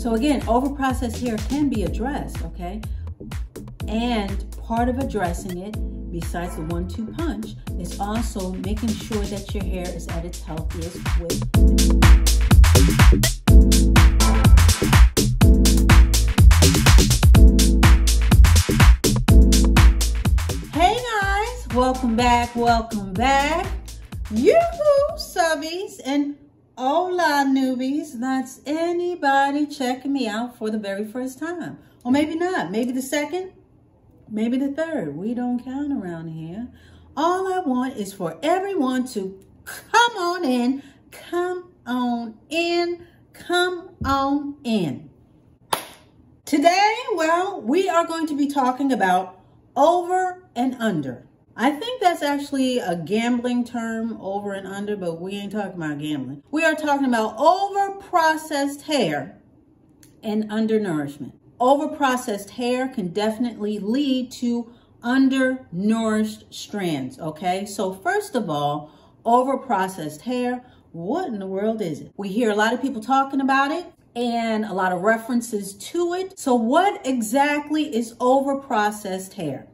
So again, overprocessed hair can be addressed, okay? And part of addressing it, besides the 1-2 punch, is also making sure that your hair is at its healthiest with. Hey guys, welcome back, welcome back. Yoo-hoo, subbies and hola newbies. That's anybody checking me out for the very first time. Or maybe not, maybe the second, maybe the third. We don't count around here. All I want is for everyone to come on in, come on in, come on in. Today, well, we are going to be talking about over and under. I think that's actually a gambling term, over and under, but we ain't talking about gambling. We are talking about over-processed hair and undernourishment. Over-processed hair can definitely lead to undernourished strands, okay? So first of all, over-processed hair, what in the world is it? We hear a lot of people talking about it and a lot of references to it. So what exactly is over-processed hair?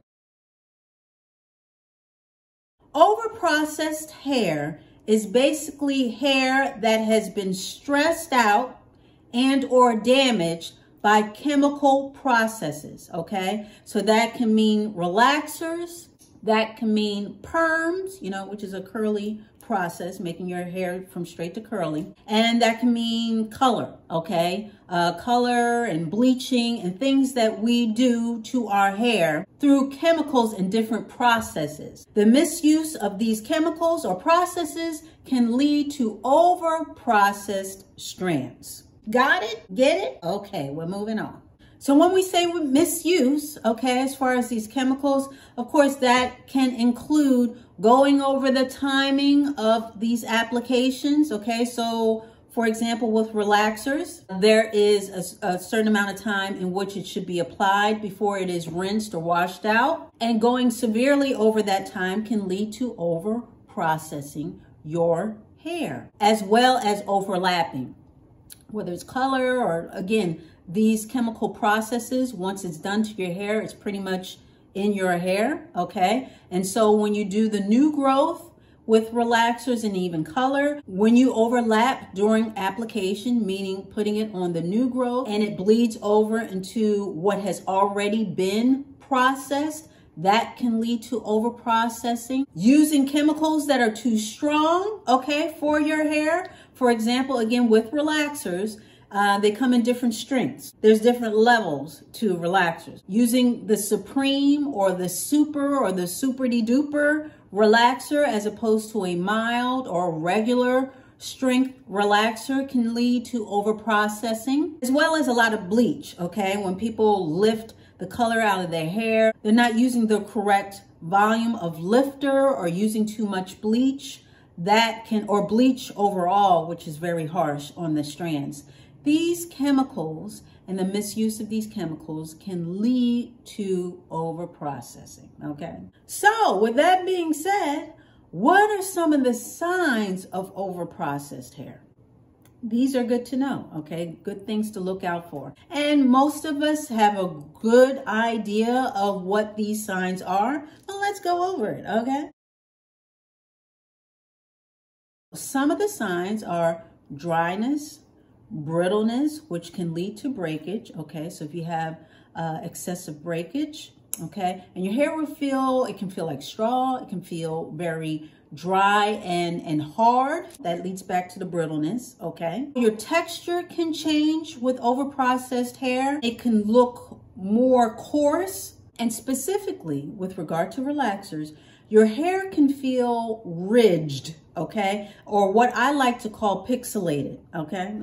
Over-processed hair is basically hair that has been stressed out and or damaged by chemical processes, okay? So that can mean relaxers, that can mean perms, you know, which is a curly process, making your hair from straight to curly. And that can mean color, okay? Color and bleaching and things that we do to our hair through chemicals and different processes. The misuse of these chemicals or processes can lead to over-processed strands. Got it? Get it? Okay, we're moving on. So when we say misuse, okay, as far as these chemicals, of course, that can include going over the timing of these applications, okay? So, for example, with relaxers, there is a certain amount of time in which it should be applied before it is rinsed or washed out. And going severely over that time can lead to over-processing your hair, as well as overlapping, whether it's color or, again, these chemical processes. Once it's done to your hair, it's pretty much in your hair, okay? And so when you do the new growth with relaxers and even color, when you overlap during application, meaning putting it on the new growth and it bleeds over into what has already been processed, that can lead to overprocessing. Using chemicals that are too strong, okay, for your hair. For example, again, with relaxers, they come in different strengths. There's different levels to relaxers. Using the Supreme or the Super or the Super-de-duper relaxer as opposed to a mild or regular strength relaxer can lead to overprocessing, as well as a lot of bleach, okay? When people lift the color out of their hair, they're not using the correct volume of lifter or using too much bleach. That can, or bleach overall, which is very harsh on the strands. These chemicals and the misuse of these chemicals can lead to overprocessing, okay? So with that being said, what are some of the signs of overprocessed hair? These are good to know, okay? Good things to look out for. And most of us have a good idea of what these signs are. Well, let's go over it, okay? Some of the signs are dryness, brittleness, which can lead to breakage, okay? So if you have excessive breakage, okay, and your hair will feel, it can feel like straw, it can feel very dry and hard. That leads back to the brittleness, okay? Your texture can change with overprocessed hair. It can look more coarse, and specifically with regard to relaxers, your hair can feel ridged, okay? Or what I like to call pixelated, okay?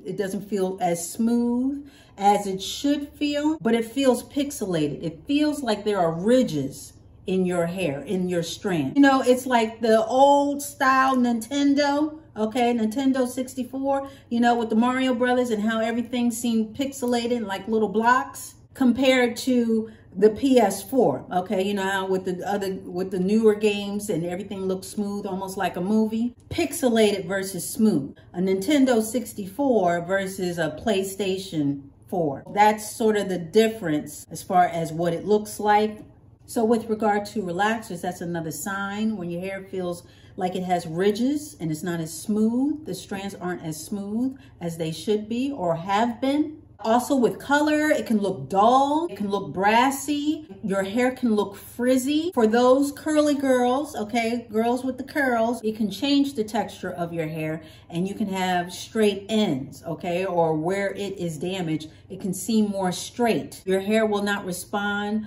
It doesn't feel as smooth as it should feel, but it feels pixelated. It feels like there are ridges in your hair, in your strand. You know, it's like the old style Nintendo, okay? Nintendo 64, you know, with the Mario Brothers and how everything seemed pixelated like little blocks. compared to the PS4. Okay, you know how with the newer games and everything looks smooth, almost like a movie. Pixelated versus smooth. A Nintendo 64 versus a PlayStation 4. That's sort of the difference as far as what it looks like. So with regard to relaxers, that's another sign when your hair feels like it has ridges and it's not as smooth. The strands aren't as smooth as they should be or have been. Also with color, it can look dull, it can look brassy, your hair can look frizzy. For those curly girls, okay, girls with the curls, it can change the texture of your hair and you can have straight ends, okay, or where it is damaged, it can seem more straight. Your hair will not respond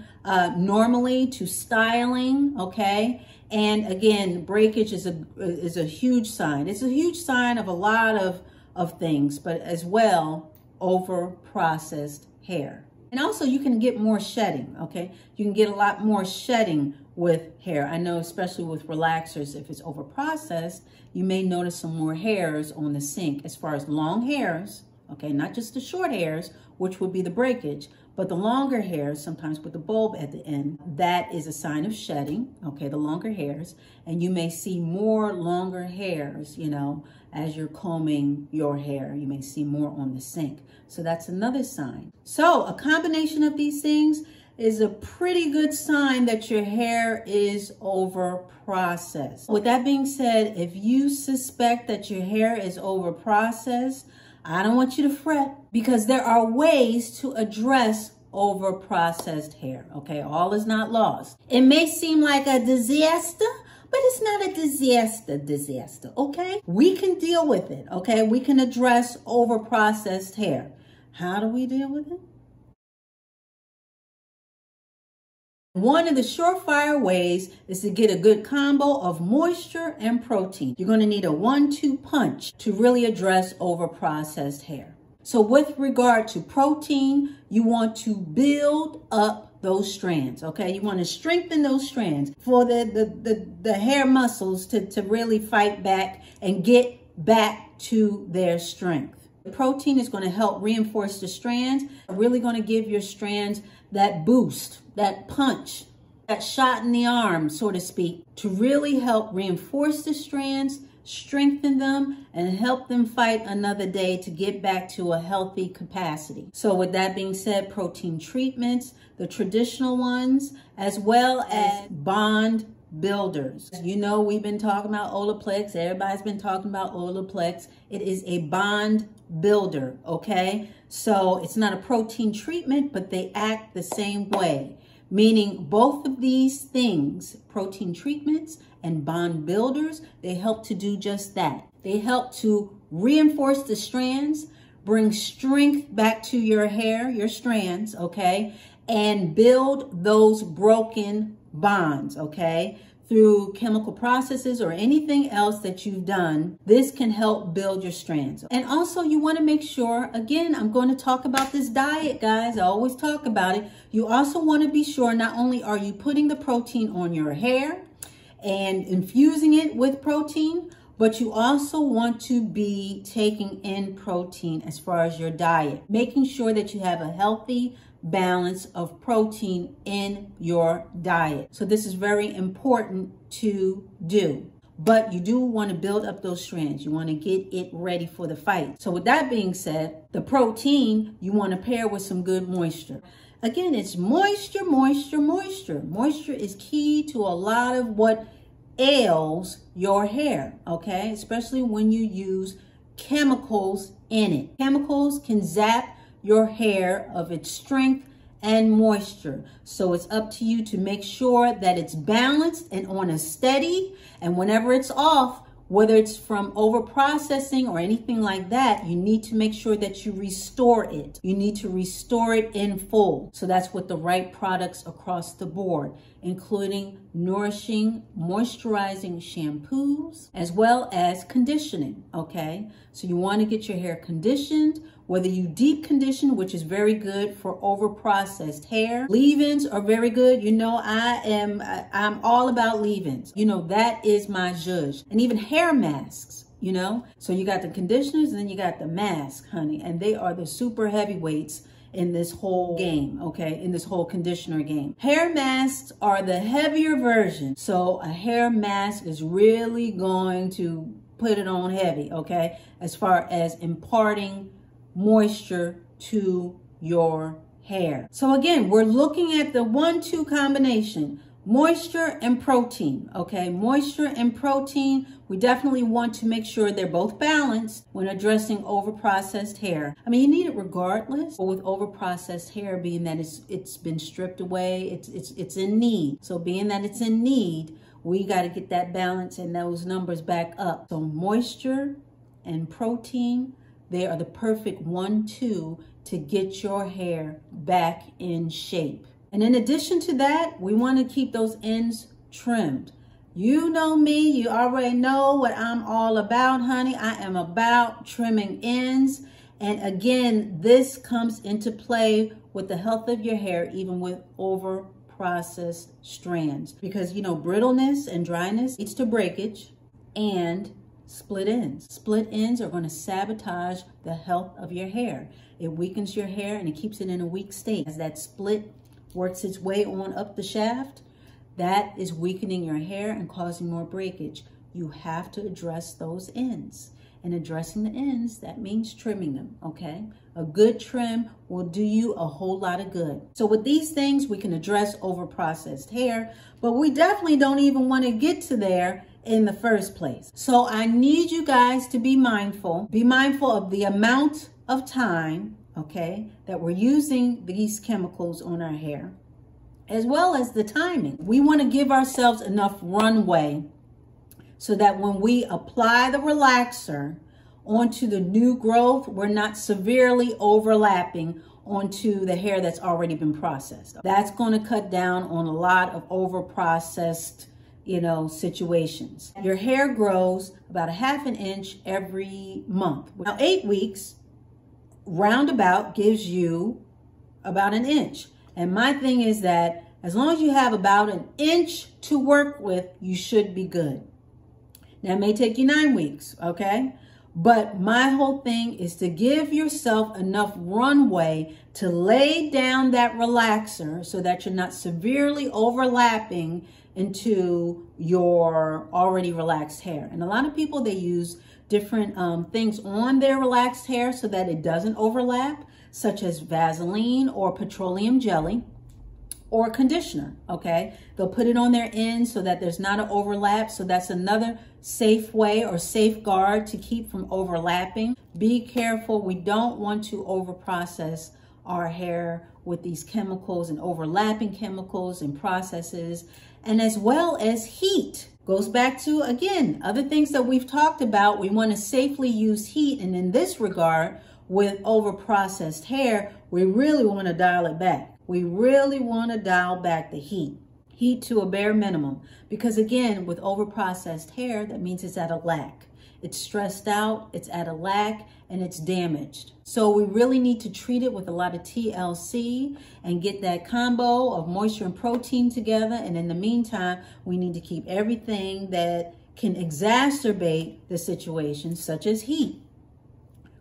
normally to styling, okay? And again, breakage is a huge sign. It's a huge sign of a lot of things, but as well, over processed hair. And also you can get more shedding, okay? You can get a lot more shedding with hair. I know especially with relaxers, if it's over processed, you may notice some more hairs on the sink as far as long hairs, okay? Not just the short hairs, which would be the breakage, but the longer hairs, sometimes with the bulb at the end, that is a sign of shedding, okay, the longer hairs. And you may see more longer hairs, you know, as you're combing your hair. You may see more on the sink. So that's another sign. So a combination of these things is a pretty good sign that your hair is over processed. With that being said, if you suspect that your hair is over processed, I don't want you to fret, because there are ways to address over processed hair, okay? All is not lost. It may seem like a disaster, but it's not a disaster, okay? We can deal with it, okay? We can address over processed hair. How do we deal with it? One of the surefire ways is to get a good combo of moisture and protein. You're going to need a 1-2 punch to really address over processed hair. So with regard to protein, you want to build up those strands, okay? You want to strengthen those strands for the hair muscles to really fight back and get back to their strength. The protein is going to help reinforce the strands, really going to give your strands that boost, that punch, that shot in the arm, so to speak, to really help reinforce the strands, strengthen them, and help them fight another day to get back to a healthy capacity. So with that being said, protein treatments, the traditional ones, as well as bond builders. You know, we've been talking about Olaplex. Everybody's been talking about Olaplex. It is a bond builder, okay? So it's not a protein treatment, but they act the same way. Meaning both of these things, protein treatments and bond builders, they help to do just that. They help to reinforce the strands, bring strength back to your hair, your strands, okay? And build those broken bonds, okay? Through chemical processes or anything else that you've done, this can help build your strands. And also you want to make sure, again, I'm going to talk about this diet, guys. I always talk about it. You also want to be sure not only are you putting the protein on your hair and infusing it with protein, but you also want to be taking in protein as far as your diet, making sure that you have a healthy balance of protein in your diet. So this is very important to do. But you do want to build up those strands. You want to get it ready for the fight. So with that being said, the protein you want to pair with some good moisture. Again, it's moisture, moisture, moisture. Moisture is key to a lot of what ails your hair, okay? Especially when you use chemicals in it. Chemicals can zap your hair of its strength and moisture. So it's up to you to make sure that it's balanced and on a steady, and whenever it's off, whether it's from over processing or anything like that, you need to make sure that you restore it. You need to restore it in full. So that's with the right products across the board, including nourishing, moisturizing shampoos, as well as conditioning, okay? So you want to get your hair conditioned, whether you deep condition, which is very good for over processed hair. Leave-ins are very good. You know, I'm all about leave-ins. You know, that is my zhuzh. And even hair masks, you know. So you got the conditioners and then you got the mask, honey. And they are the super heavyweights in this whole game, okay, in this whole conditioner game. Hair masks are the heavier version. So a hair mask is really going to put it on heavy, okay, as far as imparting moisture to your hair. So again, we're looking at the 1-2 combination, moisture and protein, okay? Moisture and protein, we definitely want to make sure they're both balanced when addressing overprocessed hair. I mean, you need it regardless, but with overprocessed hair, being that it's been stripped away, it's in need. So being that it's in need, we got to get that balance and those numbers back up. So moisture and protein, they are the perfect 1-2 to get your hair back in shape. And in addition to that, we want to keep those ends trimmed. You know me, you already know what I'm all about, honey. I am about trimming ends. And again, this comes into play with the health of your hair, even with over-processed strands. Because, you know, brittleness and dryness leads to breakage and split ends. Split ends are going to sabotage the health of your hair. It weakens your hair and it keeps it in a weak state. As that split works its way on up the shaft, that is weakening your hair and causing more breakage. You have to address those ends. And addressing the ends, that means trimming them, okay? A good trim will do you a whole lot of good. So with these things, we can address overprocessed hair, but we definitely don't even want to get to there in the first place. So I need you guys to be mindful. Be mindful of the amount of time, okay, that we're using these chemicals on our hair, as well as the timing. We want to give ourselves enough runway so that when we apply the relaxer onto the new growth, we're not severely overlapping onto the hair that's already been processed. That's going to cut down on a lot of overprocessed, you know, situations. Your hair grows about 1/2 inch every month. Now 8 weeks roundabout gives you about 1 inch. And my thing is that as long as you have about 1 inch to work with, you should be good. Now it may take you 9 weeks, okay? But my whole thing is to give yourself enough runway to lay down that relaxer so that you're not severely overlapping into your already relaxed hair. And a lot of people, they use different things on their relaxed hair so that it doesn't overlap, such as Vaseline or petroleum jelly or conditioner, okay? They'll put it on their ends so that there's not an overlap. So that's another safe way or safeguard to keep from overlapping. Be careful. We don't want to overprocess our hair with these chemicals and overlapping chemicals and processes, and as well as heat. Goes back to, again, other things that we've talked about. We want to safely use heat. And in this regard, with overprocessed hair, we really want to dial it back. We really want to dial back the heat to a bare minimum. Because again, with overprocessed hair, that means it's at a lack. It's stressed out, it's at a lack, and it's damaged. So we really need to treat it with a lot of TLC and get that combo of moisture and protein together. And in the meantime, we need to keep everything that can exacerbate the situation, such as heat.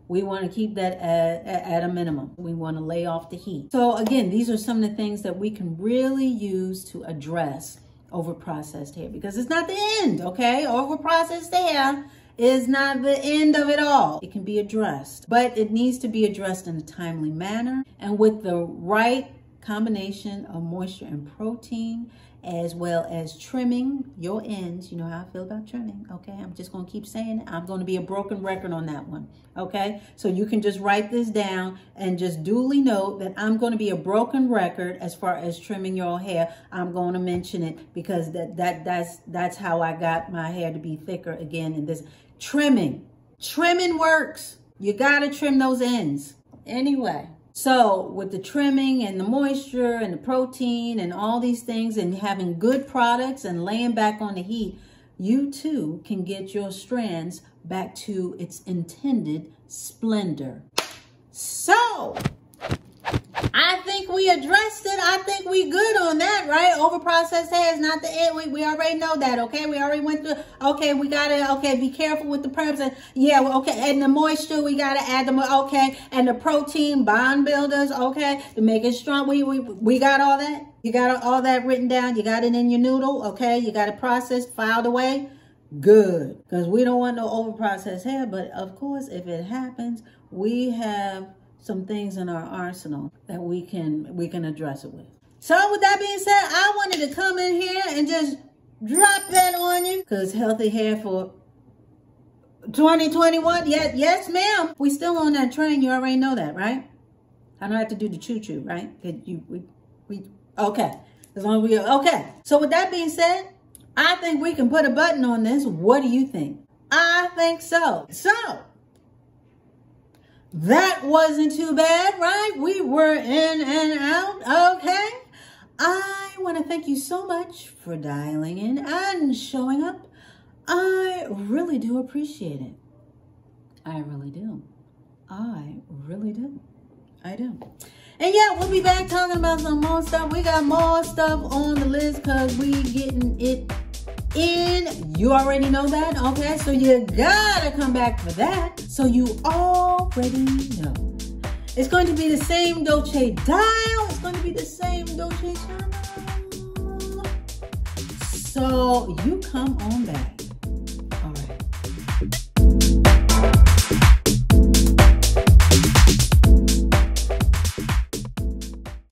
We want to keep that at a minimum. We want to lay off the heat. So again, these are some of the things that we can really use to address overprocessed hair, because it's not the end, okay? Overprocessed hair is not the end of it all. It can be addressed, but it needs to be addressed in a timely manner and with the right combination of moisture and protein, as well as trimming your ends. You know how I feel about trimming, okay? I'm just going to keep saying it. I'm going to be a broken record on that one, okay? So you can just write this down and just duly note that I'm going to be a broken record as far as trimming your hair. I'm going to mention it because that's how I got my hair to be thicker again. In this trimming works. You got to trim those ends anyway. So with the trimming and the moisture and the protein and all these things and having good products and laying back on the heat, you too can get your strands back to its intended splendor. So I think we we addressed it, I think we good on that, right? Overprocessed hair is not the end. We already know that, okay? We already went through, okay, we got to, okay, be careful with the preps. And yeah, well, okay, and the moisture, we got to add them, okay, and the protein bond builders, okay, to make it strong. We got all that. You got all that written down. You got it in your noodle, okay? You got it processed, filed away. Good, because we don't want no overprocessed hair. But of course, if it happens, we have some things in our arsenal that we can address it with. So with that being said, I wanted to come in here and just drop that on you, because healthy hair for 2021. Yes, ma'am. We still on that train. You already know that, right? I don't have to do the choo-choo, right? Okay. As long as we okay. So with that being said, I think we can put a button on this. What do you think? I think so. So, that wasn't too bad, right? We were in and out, okay? I want to thank you so much for dialing in and showing up. I really do appreciate it. I really do. I really do. I do. And yeah, we'll be back talking about some more stuff. We got more stuff on the list because we getting it in. You already know that, okay? So you gotta come back for that. So you already know. It's going to be the same Dolce dial. It's going to be the same Dolce channel. So you come on back.